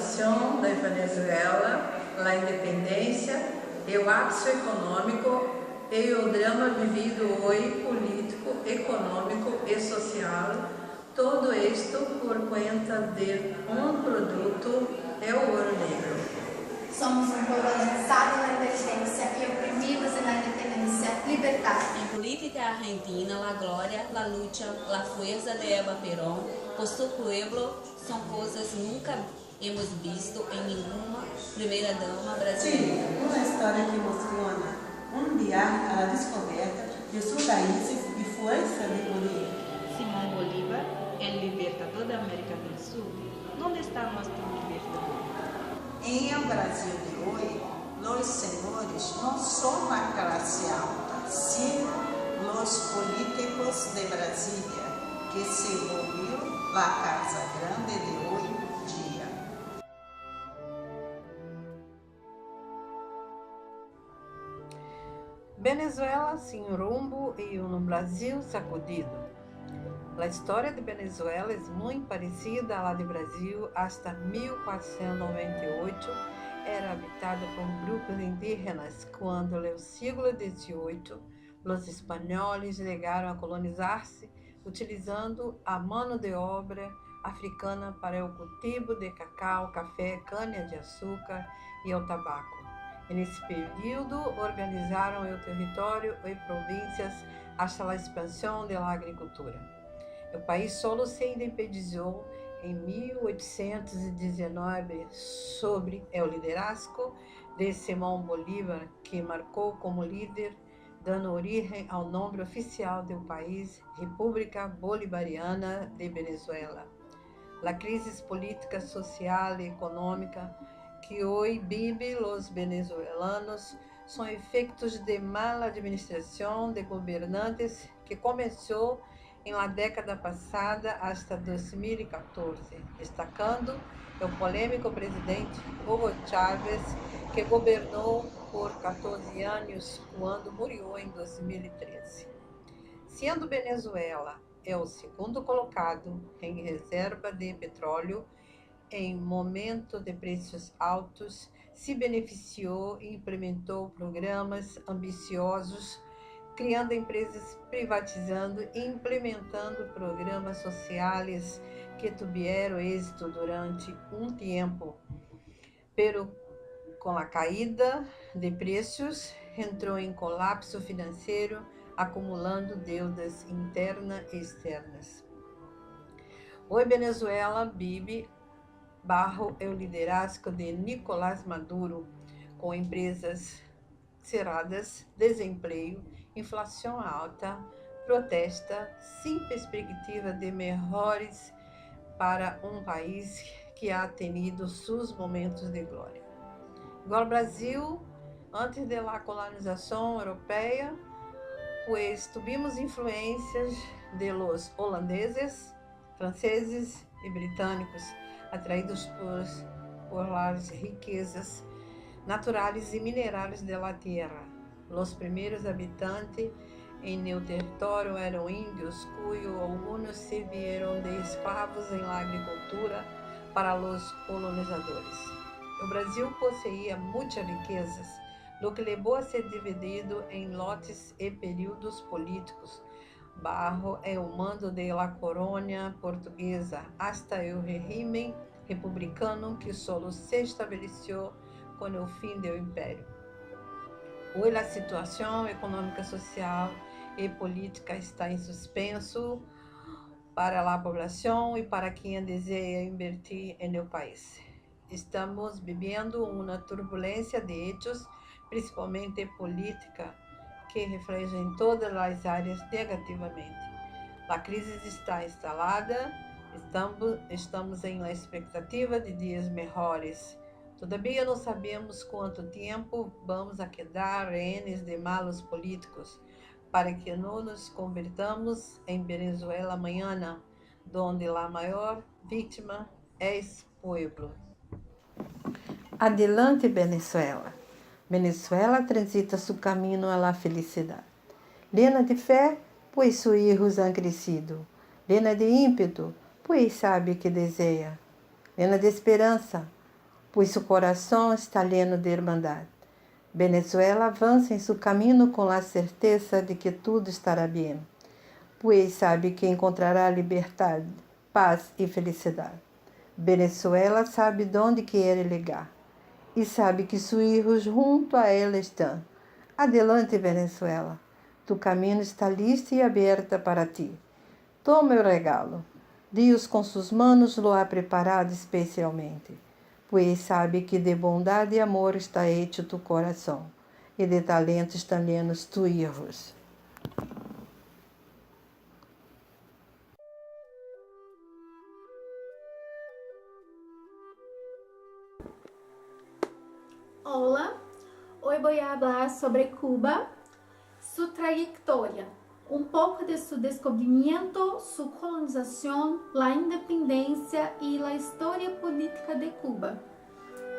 situação da Venezuela, a independência, o ápice econômico e o drama vivido hoje, político, econômico e social, todo isto por conta de produto, o ouro negro. Somos um povo lançado na independência e oprimidos na independência libertária. En política argentina, la gloria, la lucha, la fuerza de Eva Perón por su pueblo son cosas nunca hemos visto en ninguna primera dama brasileña. Sim, uma história que emociona. Viaje a la descoberta de sus raíces y fuerza de Bolívar. Simón Bolívar, el libertador de América del Sur. ¿Dónde está nuestro libertador? Em el Brasil de hoy, los senhores no son la clase alta, sino los políticos de Brasilia, que se volvió la casa grande de hoy día. Venezuela sem rumbo e Brasil sacudido. A história de Venezuela é muito parecida à de Brasil. Hasta 1498 era habitada por grupos indígenas, quando no século XVIII os espanhóis chegaram a colonizar-se, utilizando a mão de obra africana para o cultivo de cacau, café, cana-de-açúcar e o tabaco. Nesse período, organizaram o território e províncias hasta a expansão da agricultura. O país solo se independizou em 1819 sob o liderazgo de Simón Bolívar, que marcou como líder, dando origem ao nome oficial do país, República Bolivariana de Venezuela. A crise política, social e econômica que hoje vive os venezuelanos são efeitos de mala administração de governantes que começou em la década passada hasta 2014, destacando o polêmico presidente Hugo Chávez, que governou por 14 anos quando morreu em 2013. Sendo Venezuela o segundo colocado em reserva de petróleo, em momento de preços altos, se beneficiou e implementou programas ambiciosos, criando empresas, privatizando e implementando programas sociais que tiveram êxito durante tempo. Pero com a caída de preços, entrou em colapso financeiro, acumulando deudas internas e externas. Hoje Venezuela vive bajo o liderazgo de Nicolás Maduro, com empresas cerradas, desemprego, inflação alta, protesta, sem perspectiva de melhores para país que ha tenido seus momentos de glória. Igual ao Brasil, antes da colonização europeia, pues tivemos influências de los holandeses, franceses e britânicos, atraídos por las riquezas naturais e minerais da terra. Os primeiros habitantes em el território eram índios, cujos alguns serviram de escravos em la agricultura para os colonizadores. O Brasil possuía muitas riquezas, lo que levou a ser dividido em lotes e períodos políticos, bajo o mando de la coroa portuguesa, hasta o regime republicano que solo se estabeleceu com o fim do império. Hoje a situação econômica, social e política está em suspenso para a população e para quem deseja invertir no país. Estamos vivendo uma turbulência de hechos, principalmente política, que reflete em todas as áreas negativamente. A crise está instalada, estamos em la expectativa de dias melhores. Todavia não sabemos quanto tempo vamos a quedar rehenes de malos políticos, para que não nos convertamos em Venezuela amanhã, donde a maior vítima é o pueblo. Adelante, Venezuela. Venezuela transita seu caminho à felicidade. Llena de fé, pois seus hijos han crescido. Llena de ímpeto, pois sabe que deseja. Llena de esperança, pues su corazón está lleno de hermandad. Venezuela avanza en su camino con la certeza de que todo estará bien, pues sabe que encontrará libertad, paz y felicidad. Venezuela sabe dónde quiere llegar e sabe que sus hijos junto a ela estão. Adelante, Venezuela. Tu caminho está listo e aberto para ti. Toma o regalo. Deus com suas manos lo ha preparado especialmente, pois sabe que de bondade e amor está hecho tu coração, e de talento estão llenos tus hijos. Hola, hoy voy a hablar sobre Cuba, su trayectoria, un poco de su descubrimiento, su colonización, la independencia y la historia política de Cuba.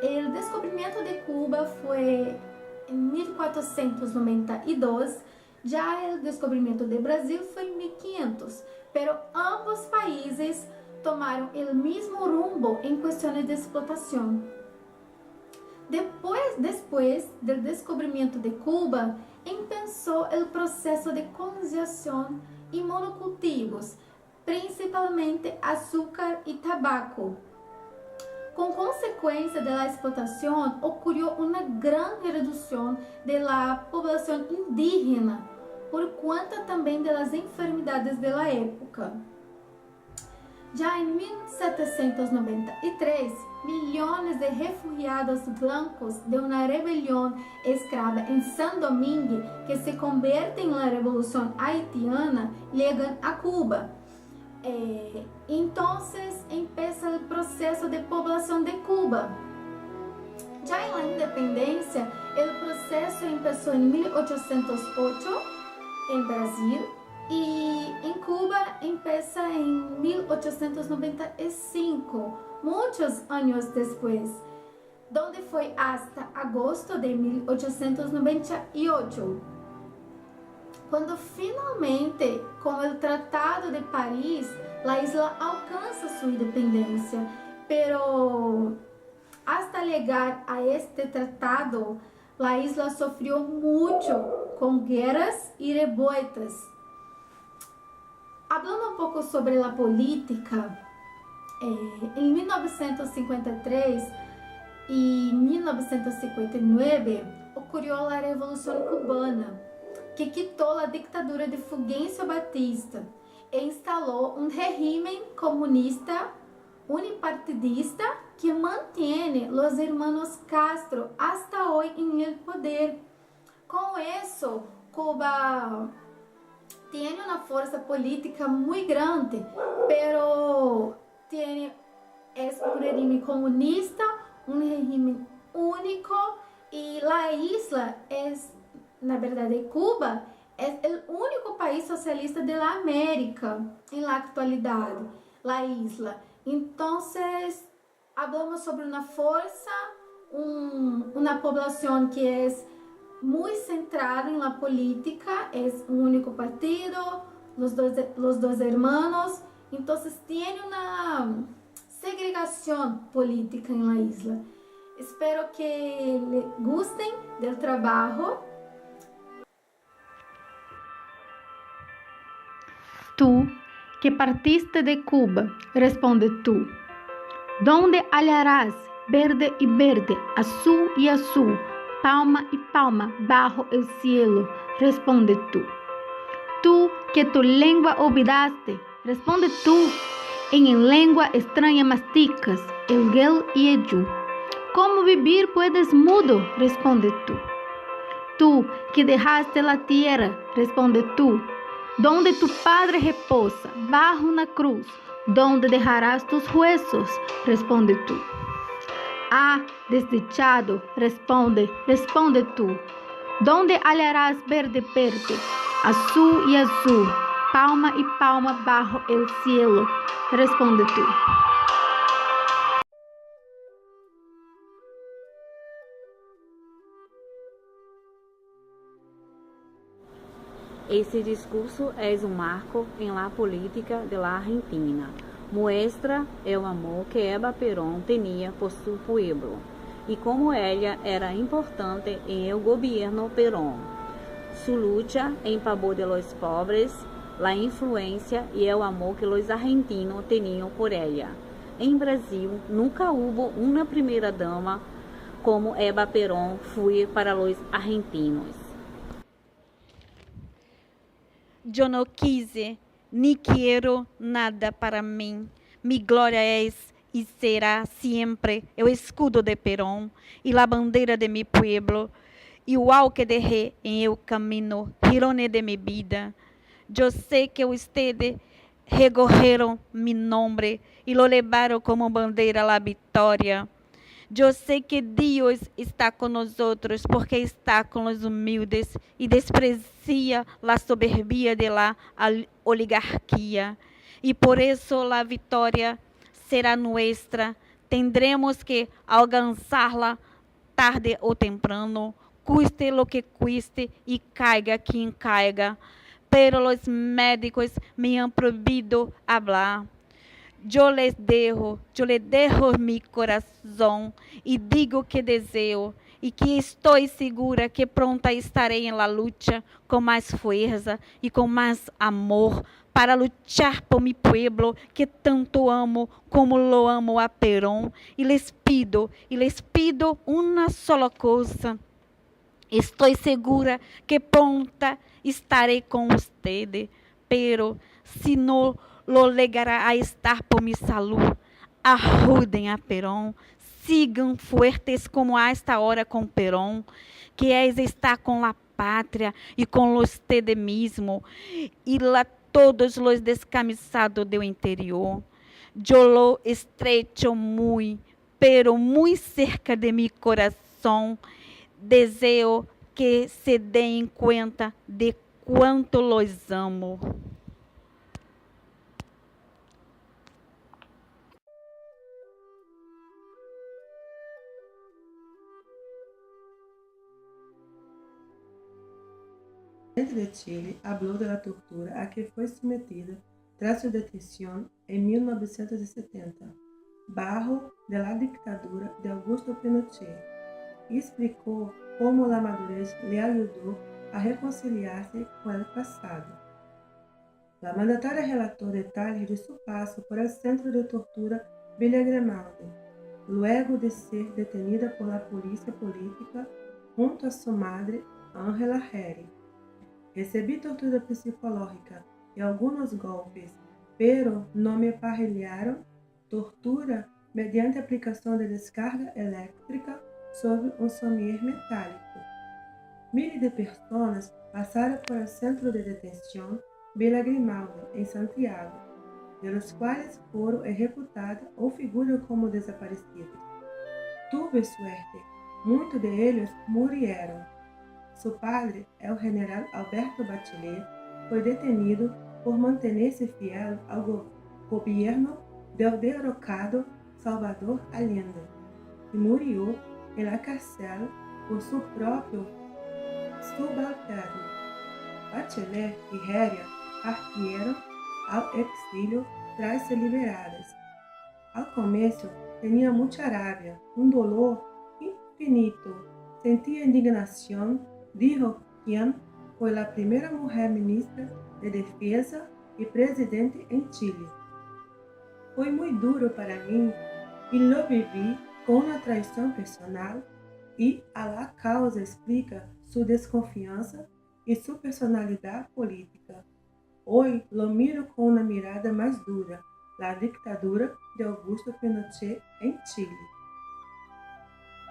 El descubrimiento de Cuba fue en 1492, ya el descubrimiento de Brasil fue en 1500, pero ambos países tomaron el mismo rumbo en cuestiones de explotación. Después del descubrimiento de Cuba, empezó el proceso de colonización y monocultivos, principalmente azúcar y tabaco. Con consecuencia de la explotación, ocurrió una gran reducción de la población indígena, por cuenta también de las enfermedades de la época. Ya en 1793, millones de refugiados blancos de una rebelión esclava en San Domingo, que se convierte en la revolución haitiana, llegan a Cuba. Entonces empieza el proceso de población de Cuba. Ya en la independencia, el proceso empezó en 1808 en Brasil, y en Cuba empieza en 1895, muchos años después, donde fue hasta agosto de 1898, cuando finalmente, con el Tratado de París, la isla alcanza su independencia. Pero hasta llegar a este tratado, la isla sufrió mucho con guerras y revueltas. Hablando un poco sobre la política, en 1953 y 1959 ocurrió la Revolución Cubana, que quitó la dictadura de Fulgencio Batista e instaló un régimen comunista unipartidista que mantiene los hermanos Castro hasta hoy en el poder. Con eso, Cuba tiene una fuerza política muy grande, pero es un régimen comunista, un régimen único, y la isla es, na verdade, Cuba es el único país socialista de la América en la actualidad, la isla. Entonces, hablamos sobre una fuerza, una población que es muy centrada en la política, es un único partido, los dos hermanos, entonces tiene una segregación política en la isla. Espero que les gusten del trabajo. Tú, que partiste de Cuba, responde tú. ¿Dónde hallarás verde y verde, azul y azul, palma y palma bajo el cielo? Responde tú. Tú, que tu lengua olvidaste, responde tú. En lengua extraña masticas el gel y el yu. ¿Cómo vivir puedes mudo? Responde tú. Tú, que dejaste la tierra, responde tú. Donde tu padre reposa, bajo una cruz, donde dejarás tus huesos, responde tú. Ah, desdichado, responde tú. Donde hallarás verde, verde, azul y azul, palma y palma bajo el cielo, responde tú. Esse discurso é um marco em la política de la Argentina, muestra o amor que Eva Perón tinha por seu pueblo e como ela era importante em el gobierno Perón. Su lucha em favor de los pobres, la influência e o amor que os argentinos tinham por ela. Em Brasil, nunca houve uma primeira dama como Eva Perón foi para os argentinos. Eu não quise ni quero nada para mim. Mi glória é e será sempre o escudo de Perón e a bandeira de mi pueblo, igual que deixei em el caminho, girone de mi vida. Eu sei que ustedes recogeram mi nome e lo levaram como bandeira a la vitória. Eu sei que Deus está com nós outros porque está com os humildes e desprecia a soberbia de la oligarquia. E por isso a vitória será nuestra. Tendremos que alcançá-la tarde ou temprano, custe lo que custe e caiga quem caiga. Pero os médicos me han proibido hablar. Eu le dejo mi coração e digo que desejo e que estou segura que pronta estarei em la lucha com mais força e com mais amor para luchar por mi pueblo que tanto amo como lo amo a Perón e les pido uma sola coisa. Estou segura que pronta estarei com ustedes, pero se não lo llegará a estar por mi salud. Ajudem a Perón, sigam fuertes como a esta hora com Perón, que es estar com la pátria e com ustedes mesmo, e lá todos os descamisados do interior. Eu lo estrecho muito, pero muito cerca de mi coração. Desejo que se deem conta de quanto los amo. O presidente de Chile habló de la tortura a que fue sometida tras su detención en 1970, bajo de la dictadura de Augusto Pinochet, y explicó cómo la madurez le ayudó a reconciliarse con el pasado. La mandataria relató detalles de su paso por el centro de tortura Villa Grimaldi, luego de ser detenida por la policía política junto a su madre, Ángela Herri. Recebi tortura psicológica e alguns golpes, pero não me aparelharam tortura mediante aplicação de descarga elétrica sobre um somier metálico. Miles de pessoas passaram por el centro de detenção Villa Grimaldi, em Santiago, de los quais foram executados ou figuram como desaparecidos. Tuve suerte, muitos de eles morreram. Su padre, el general Alberto Bachelet, foi detenido por manter-se fiel ao governo del derrocado Salvador Allende e morreu em la cárcel por su próprio subalterno. Bachelet e Herri partiram ao exílio tras ser liberadas. Ao começo, tinha muita rabia, dolor infinito, sentia indignação. Dijo quien foi la primera mujer ministra de Defesa e presidente em Chile. Foi muito duro para mim e lo vivi com uma traição personal e a la causa explica sua desconfiança e sua personalidade política. Hoje lo miro com uma mirada mais dura, la ditadura de Augusto Pinochet em Chile.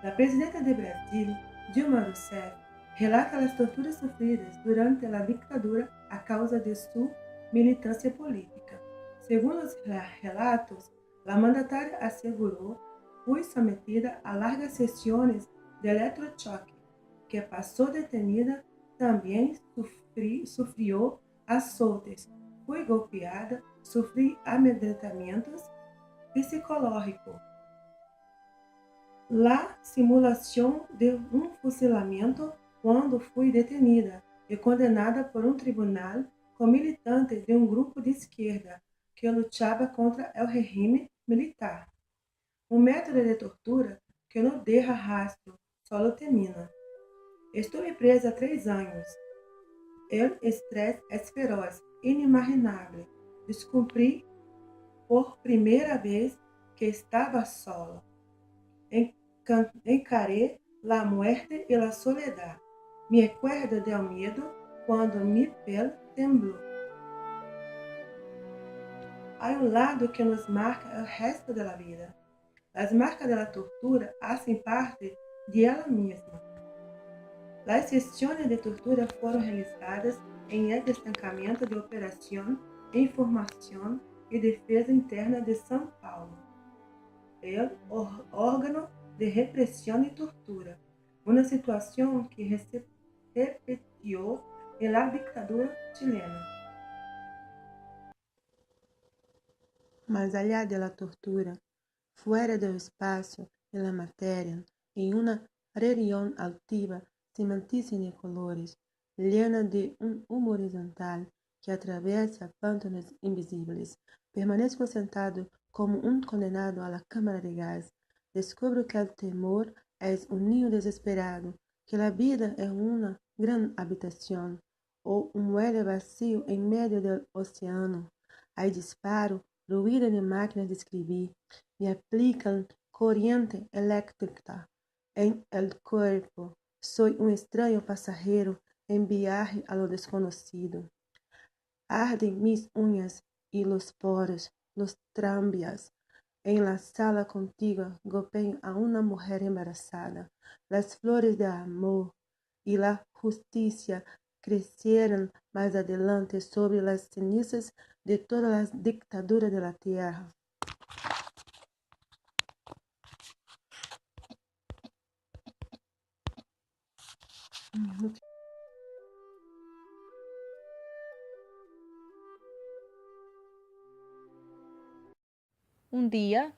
La presidenta de Brasil, Dilma Rousseff, relata as torturas sofridas durante a ditadura a causa de sua militância política. Segundo os relatos, a mandatária assegurou foi sometida a largas sessões de eletrochoque, que passou detenida, também sofreu açoites, foi golpeada, sofreu amedrontamentos psicológicos. La simulação de fuzilamento quando foi detenida e condenada por um tribunal como militante de um grupo de esquerda que lutava contra o regime militar. Um método de tortura que não deixa rastro, só termina. Estive presa há 3 anos. O estresse é feroz, inimaginável. Descobri por primeira vez que estava sola. Encaré a morte e a soledad. Me acuerdo del miedo quando mi pele temblou. Há lado que nos marca o resto da vida. As marcas da tortura fazem parte de ela mesma. As sessões de tortura foram realizadas em el destacamento de Operação, Informação e Defesa Interna de São Paulo, o órgão de repressão e tortura, uma situação que repetiu na ditadura chilena. Mas allá de la tortura, fuera del espacio y la materia, en una región altiva, cimentísima de colores, llena de un humo horizontal que atraviesa pantanos invisibles, permanezco sentado como un condenado a la cámara de gas. Descubro que el temor es un niño desesperado, que la vida es una gran habitación o un muelle vacío en medio del océano. Hay disparo, ruido de máquinas de escribir, me aplican corriente eléctrica en el cuerpo. Soy un extraño pasajero en viaje a lo desconocido. Arden mis uñas y los poros, los tranvías. En la sala contigua golpeo a una mujer embarazada. Las flores de amor y la justicia crecieron más adelante sobre las cenizas de todas las dictaduras de la tierra. Um dia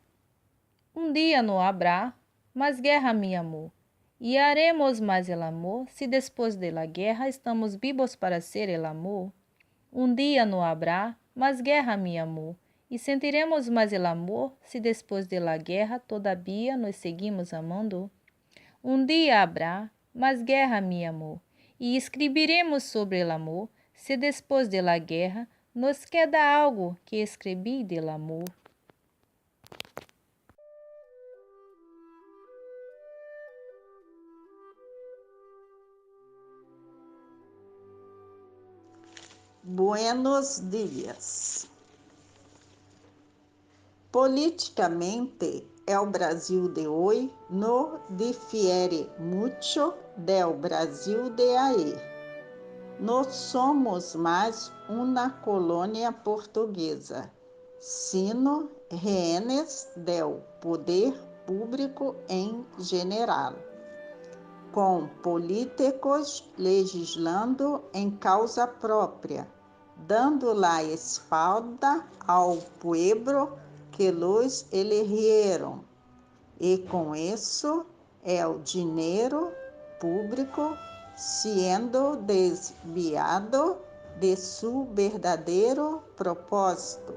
não habrá mais guerra, mi amor. E haremos mais el amor se depois de la guerra estamos vivos para ser el amor. Um dia não habrá mais guerra, mi amor. E sentiremos mais el amor se depois de la guerra todavia nos seguimos amando. Um dia habrá mais guerra, mi amor. E escreveremos sobre el amor se depois de la guerra nos queda algo que escrevi del amor. Buenos dias. Politicamente, el Brasil de hoy no difiere mucho del Brasil de ayer. No somos más una colonia portuguesa, sino rehenes del poder público en general, com políticos legislando em causa própria, dando la espalda ao pueblo que los eligieron, e com isso o dinheiro público sendo desviado de su verdadeiro propósito,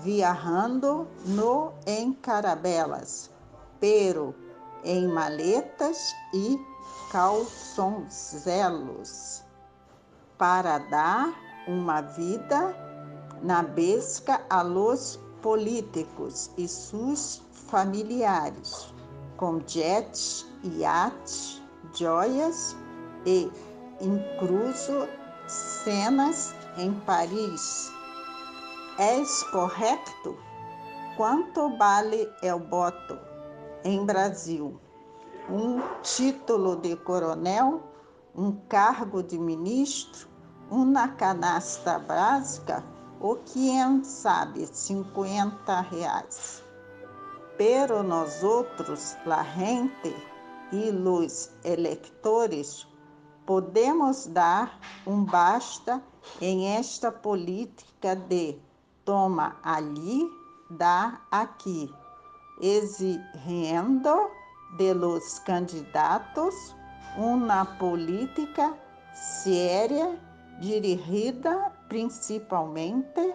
viajando no em carabelas, pero em maletas e calçonzelos, para dar uma vida na pesca a los políticos e seus familiares, com jets, iates, joias e incluso cenas em Paris. É correto? Quanto vale o voto em Brasil? Um título de coronel, um cargo de ministro, uma canasta básica ou quem sabe R$50. Pero nós outros, la gente e los eleitores, podemos dar um basta em esta política de toma ali, dá aqui, exigindo de los candidatos uma política séria dirigida principalmente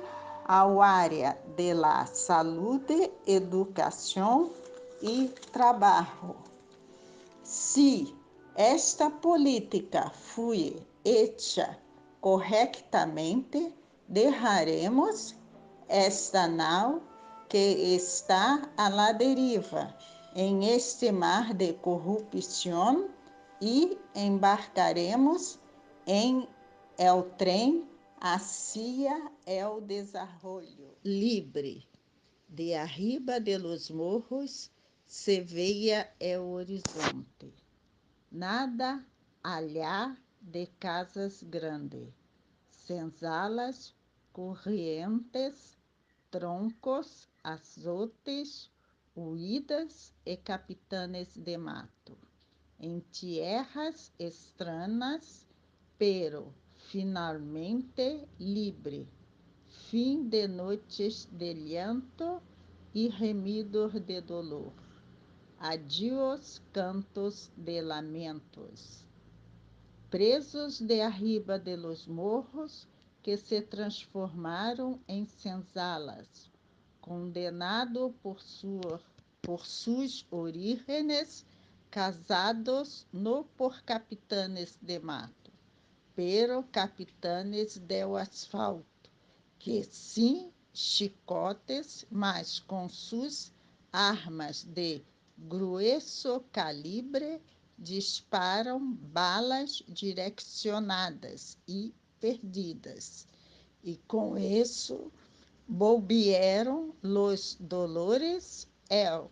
ao área de la saúde, educação e trabalho. Se esta política foi hecha corretamente, deixaremos esta nau que está à la deriva em este mar de corrupção e embarcaremos em el trem hacia el desarrollo libre. De arriba de los morros se veia el horizonte. Nada allá de casas grandes, senzalas, corrientes, troncos, azotes, huidas e capitanes de mato. Em tierras extranas, pero finalmente libre. Fim de noites de llanto e remidos de dolor. Adiós cantos de lamentos. Presos de arriba de los morros que se transformaram em senzalas, condenado por suas orígenes, casados no por capitanes de mato, pero capitanes del asfalto, que sim chicotes, mas com suas armas de grueso calibre disparam balas direcionadas e perdidas. E com isso volvieron los dolores, el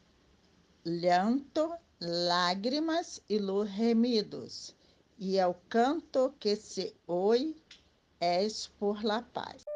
llanto, lágrimas e los gemidos, e el canto que se oye es por la paz.